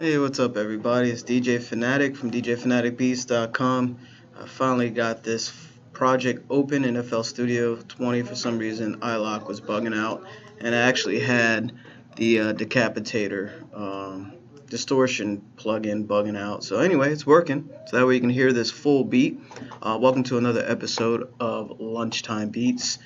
Hey, what's up, everybody? It's DJ Phanatic from DJPhanaticBeats.com. I finally got this project open in FL Studio 20. For some reason, iLok was bugging out, and I actually had the decapitator distortion plugin bugging out. So anyway, it's working. So that way you can hear this full beat. Welcome to another episode of Lunchtime Beats.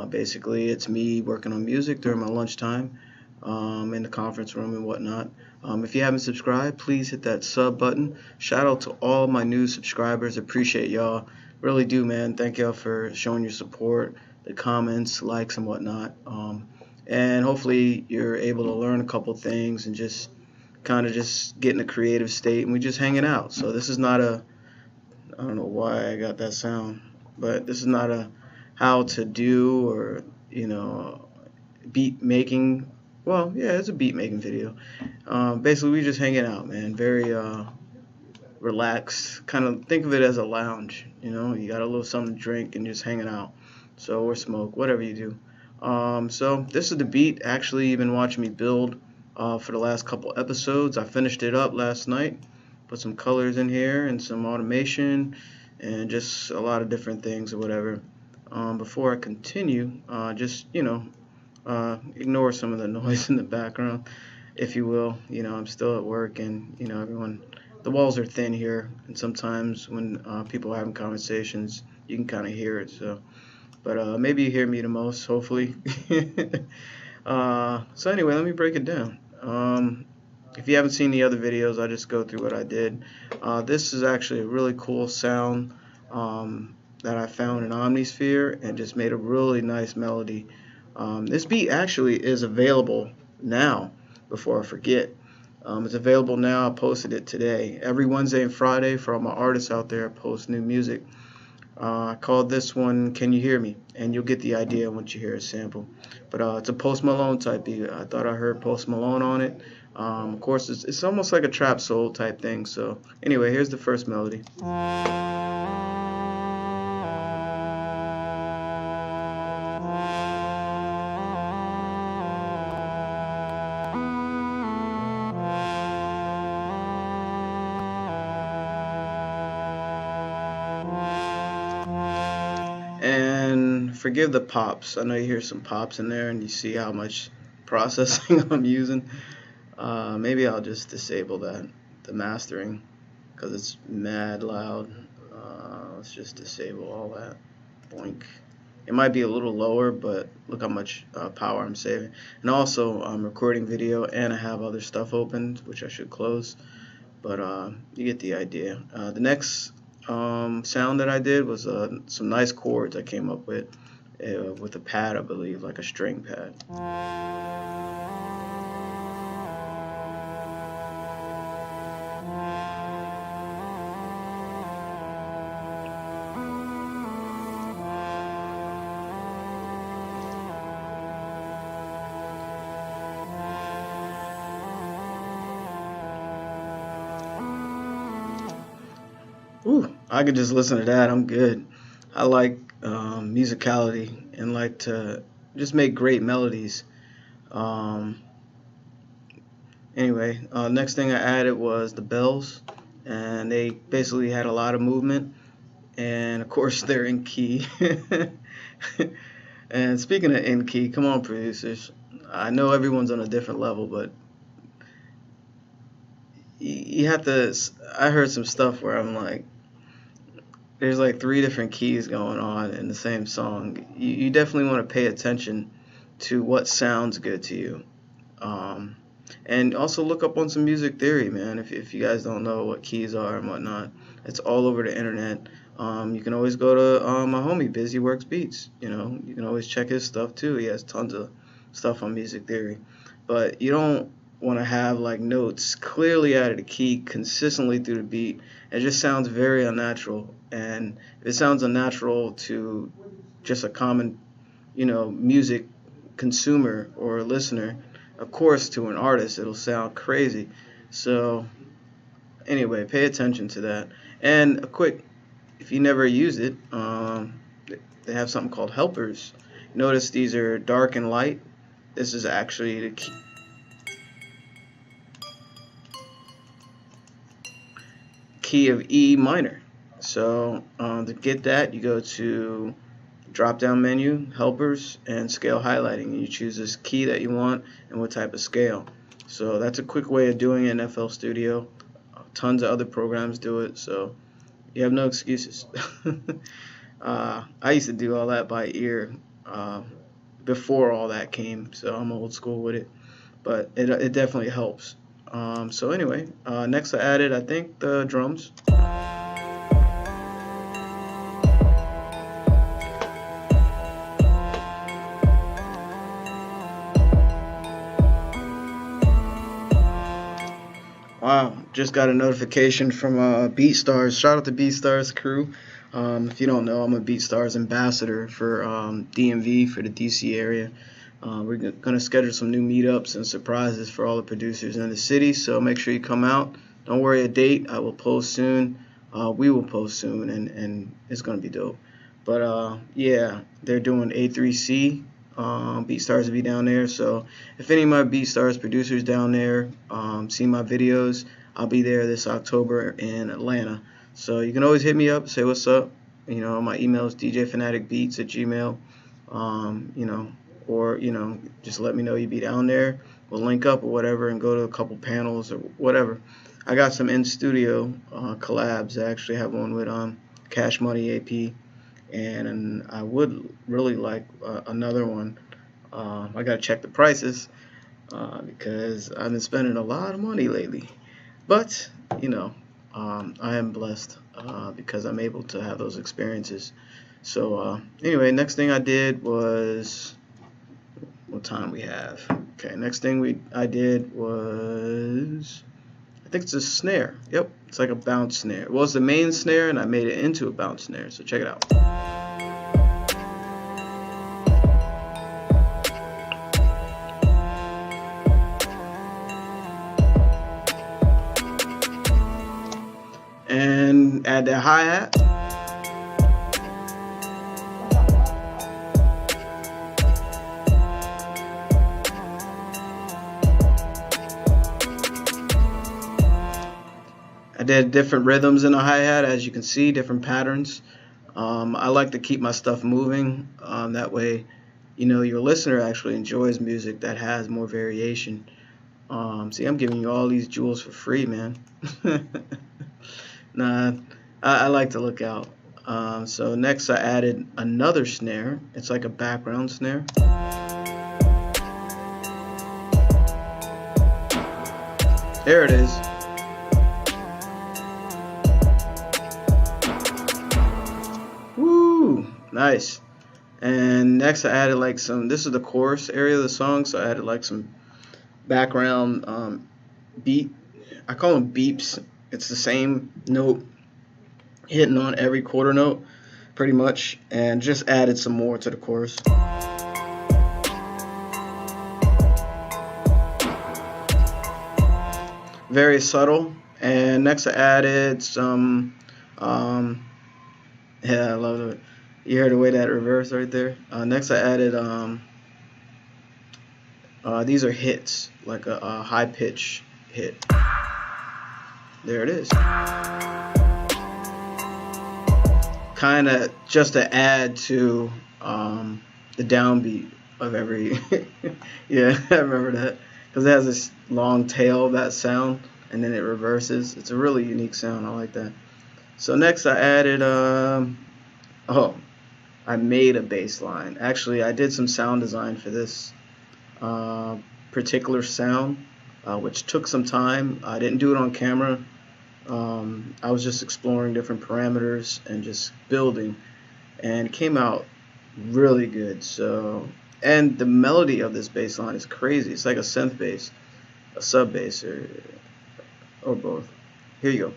Basically, it's me working on music during my lunchtime in the conference room and whatnot. If you haven't subscribed, please hit that sub button. Shout out to all my new subscribers. Appreciate y'all. Really do, man. Thank y'all for showing your support, the comments, likes, and whatnot. And hopefully you're able to learn a couple things and just kind of just get in a creative state. And we just hanging out. So this is not a, I don't know why I got that sound, but this is not a how to do or, beat making. Well, yeah, it's a beat making video. Basically, we just hanging out, man. Very relaxed. Kind of think of it as a lounge. You got a little something to drink and just hanging out. So or smoke, whatever you do. So this is the beat. Actually, you've been watching me build for the last couple episodes. I finished it up last night. Put some colors in here and some automation and just a lot of different things or whatever. Before I continue, just ignore some of the noise in the background, if you will. I'm still at work, and the walls are thin here, and sometimes when people are having conversations, you can kind of hear it. So, but maybe you hear me the most, hopefully. So anyway, let me break it down. If you haven't seen the other videos, I'll just go through what I did. This is actually a really cool sound that I found in Omnisphere and just made a really nice melody. This beat actually is available now, before I forget. It's available now. I posted it today. Every Wednesday and Friday for all my artists out there, I post new music. I called this one Can You Hear Me? And you'll get the idea once you hear a sample. But it's a Post Malone type beat. I thought I heard Post Malone on it. Of course, it's almost like a trap soul type thing. So anyway, here's the first melody. And forgive the pops. I know you hear some pops in there and you see how much processing I'm using. Maybe I'll just disable that, the mastering, because it's mad loud. Let's just disable all that. Boink. It might be a little lower, but look how much power I'm saving. And also, I'm recording video and I have other stuff opened, which I should close. But you get the idea. The next sound that I did was some nice chords I came up with a pad, I believe, like a string pad. Ooh, I could just listen to that. I'm good. I like musicality and like to just make great melodies. Um, anyway, next thing I added was the bells, and they basically had a lot of movement, and of course they're in key. And speaking of in key, come on, producers. I know everyone's on a different level, but you have to. I heard some stuff where I'm like, there's like 3 different keys going on in the same song. You definitely want to pay attention to what sounds good to you. And also look up on some music theory, man, if you guys don't know what keys are and whatnot. It's all over the internet. You can always go to my homie, Busy Works Beats. You can always check his stuff too. He has tons of stuff on music theory. But you don't want to have like notes clearly out of the key consistently through the beat. It just sounds very unnatural, and if it sounds unnatural to just a common music consumer or listener, of course to an artist it'll sound crazy. So anyway, pay attention to that. And a quick, if you never use it, they have something called helpers. Notice these are dark and light. This is actually the key. key of E minor. So to get that, you go to drop down menu, helpers, and scale highlighting, and you choose this key that you want and what type of scale. So that's a quick way of doing it in FL Studio. Tons of other programs do it, so you have no excuses. I used to do all that by ear before all that came, so I'm old school with it, but it definitely helps. So anyway, next I added, I think, the drums. Wow, just got a notification from BeatStars. Shout out to BeatStars crew. If you don't know, I'm a BeatStars ambassador for DMV, for the DC area. We're going to schedule some new meetups and surprises for all the producers in the city, so make sure you come out. Don't worry a date. I will post soon. We will post soon, and it's going to be dope. But yeah, they're doing A3C. BeatStars will be down there, so if any of my BeatStars producers down there see my videos, I'll be there this October in Atlanta. So you can always hit me up, say what's up. You know, my email is djphanaticbeats@gmail. You know, or just let me know you'd be down there. We'll link up or whatever and go to a couple panels or whatever. I got some in studio collabs. I actually have one with Cash Money AP. And I would really like another one. I gotta check the prices because I've been spending a lot of money lately. But I am blessed because I'm able to have those experiences. So anyway, next thing I did was, what time we have? Okay, next thing I did was, I think it's a snare. Yep, it's like a bounce snare. Well, it's the main snare, and I made it into a bounce snare. So check it out. And add that hi-hat. I did different rhythms in the hi-hat, as you can see, different patterns. I like to keep my stuff moving. That way, your listener actually enjoys music that has more variation. See, I'm giving you all these jewels for free, man. Nah, I like to look out. So next I added another snare. It's like a background snare. There it is. Woo, nice. And next I added like this is the chorus area of the song, so I added like some background beat. I call them beeps. It's the same note hitting on every quarter note pretty much, and just added some more to the chorus. Very subtle. And next I added some yeah, I love it. You heard the way that reverse right there. Next I added these are hits, like a high pitch hit. There it is. Kind of just to add to the downbeat of every yeah, I remember that, because it has this long tail, that sound, and then it reverses. It's a really unique sound. I like that. So next I added I made a bass line. Actually, I did some sound design for this particular sound, which took some time. I didn't do it on camera. I was just exploring different parameters and just building, and it came out really good. So, and the melody of this bass line is crazy. It's like a synth bass, a sub bass, or both. Here you go.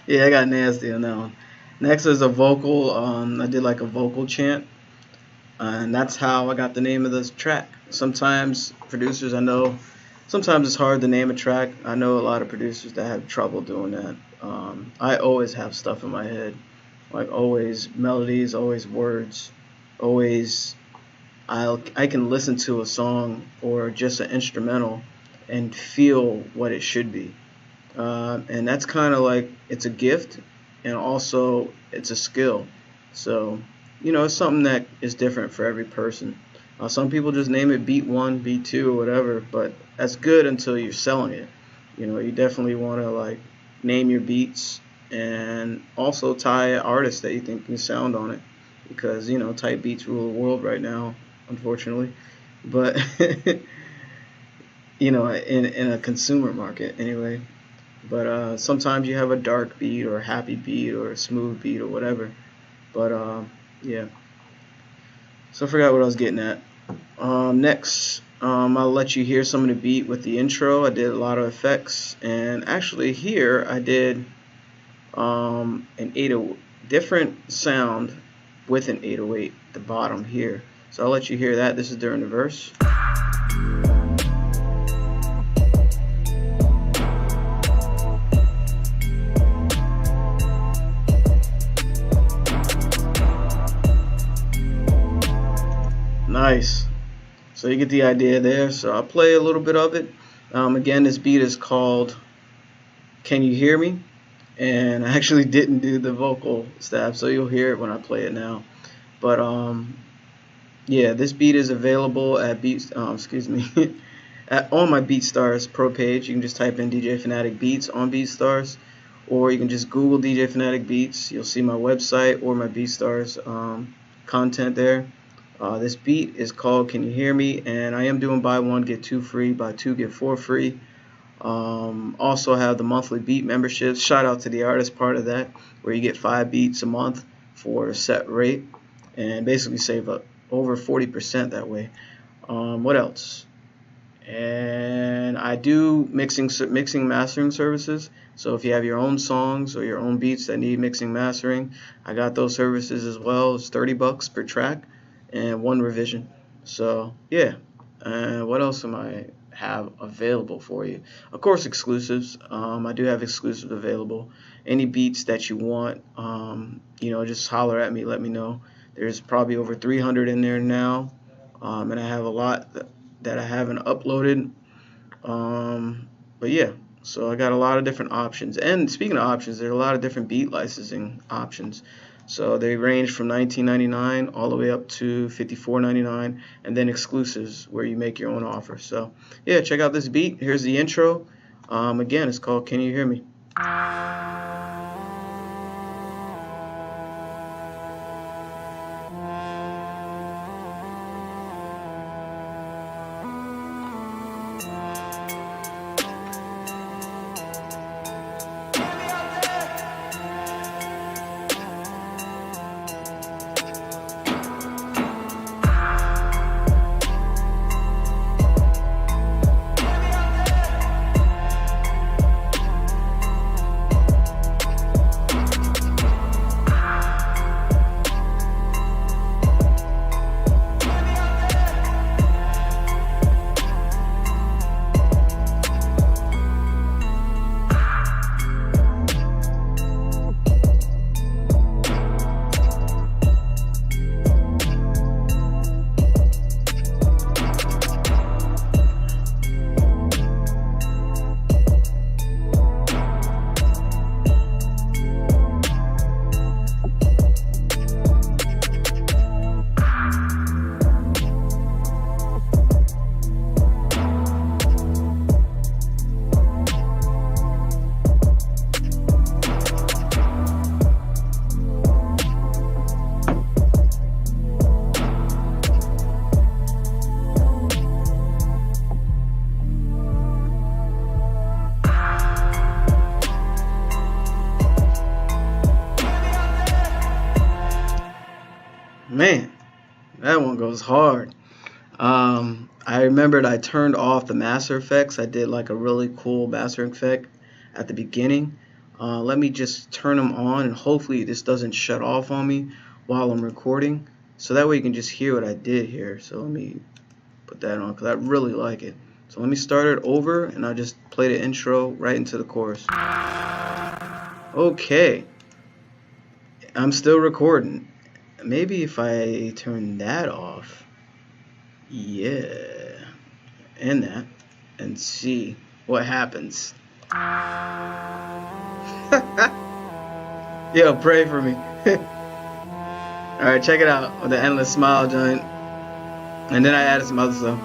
Yeah, I got nasty on that one. Next is a vocal. I did like a vocal chant. and that's how I got the name of this track. Sometimes producers, I know, sometimes it's hard to name a track. I know a lot of producers that have trouble doing that. I always have stuff in my head, like always melodies, always words, always. I can listen to a song or just an instrumental and feel what it should be, and that's kind of like it's a gift, and also it's a skill. So it's something that is different for every person. Some people just name it beat one, beat two, or whatever, but that's good until you're selling it. You definitely want to like name your beats and also tie artists that you think can sound on it, because type beats rule the world right now, unfortunately. But in a consumer market anyway. But sometimes you have a dark beat or a happy beat or a smooth beat or whatever. But yeah. So I forgot what I was getting at. Next, I'll let you hear some of the beat with the intro. I did a lot of effects, and actually here I did an 808 different sound with an 808 at the bottom here. So I'll let you hear that. This is during the verse. Nice. So you get the idea there. So I'll play a little bit of it. Again, this beat is called Can You Hear Me? And I actually didn't do the vocal stab, so you'll hear it when I play it now. But yeah, this beat is available at Beats. Excuse me, on my BeatStars Pro page. You can just type in DJ Phanatic Beats on BeatStars, or you can just Google DJ Phanatic Beats. You'll see my website or my BeatStars content there. This beat is called Can You Hear Me? And I am doing buy one get two free, buy two get four free. Also have the monthly beat memberships. Shout out to the artist part of that, where you get 5 beats a month for a set rate, and basically save up over 40% that way. What else? And I do mixing mastering services. So if you have your own songs or your own beats that need mixing mastering, I got those services as well. It's $30 per track and 1 revision. So yeah. What else am I have available for you? Of course, exclusives. I do have exclusives available. Any beats that you want, just holler at me, let me know. There's probably over 300 in there now, and I have a lot that I haven't uploaded. But yeah, so I got a lot of different options. And speaking of options, there are a lot of different beat licensing options. So they range from $19.99 all the way up to $54.99, and then exclusives where you make your own offer. So yeah, check out this beat. Here's the intro. Again, it's called Can You Hear Me? Man, that one goes hard. I remembered I turned off the master effects. I did like a really cool master effect at the beginning. Let me just turn them on, and hopefully this doesn't shut off on me while I'm recording. so that way you can just hear what I did here. So let me put that on because I really like it. So let me start it over, and I'll just play the intro right into the chorus. Okay, I'm still recording. Maybe if I turn that off, yeah, and that, and see what happens. Yo, pray for me. Alright, check it out with the endless smile joint. And then I added some other stuff.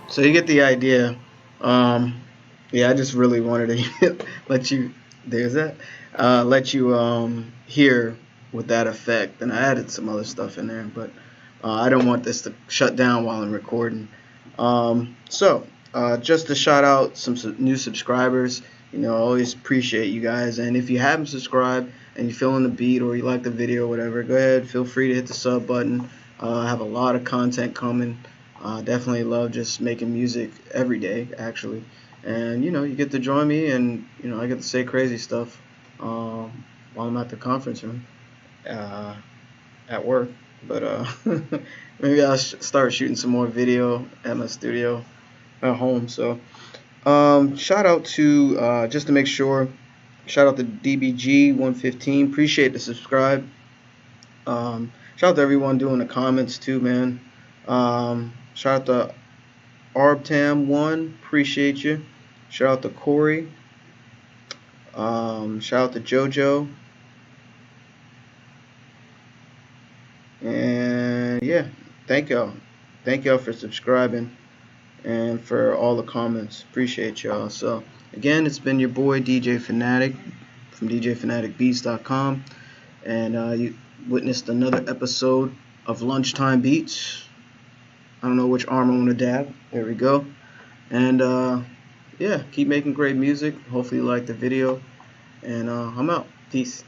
So you get the idea. Yeah, I just really wanted to let you. There's that. Let you hear with that effect, and I added some other stuff in there, but I don't want this to shut down while I'm recording. Just to shout out some new subscribers. You know, I always appreciate you guys, and if you haven't subscribed and you're feeling the beat or you like the video or whatever, go ahead, feel free to hit the sub button. I have a lot of content coming. Definitely love just making music every day, actually. And, you know, you get to join me, and, you know, I get to say crazy stuff while I'm at the conference room at work. But maybe I'll start shooting some more video at my studio at home. So shout out to, just to make sure, shout out to DBG115. Appreciate the subscribe. Shout out to everyone doing the comments too, man. Shout out to Arbtam1, appreciate you. Shout out to Corey. Shout out to JoJo. And yeah, thank y'all. Thank y'all for subscribing and for all the comments. Appreciate y'all. So again, it's been your boy DJ Phanatic from DJPhanaticBeats.com, and you witnessed another episode of Lunchtime Beats. I don't know which arm I want to dab. There we go. And yeah, keep making great music. Hopefully you like the video. And I'm out. Peace.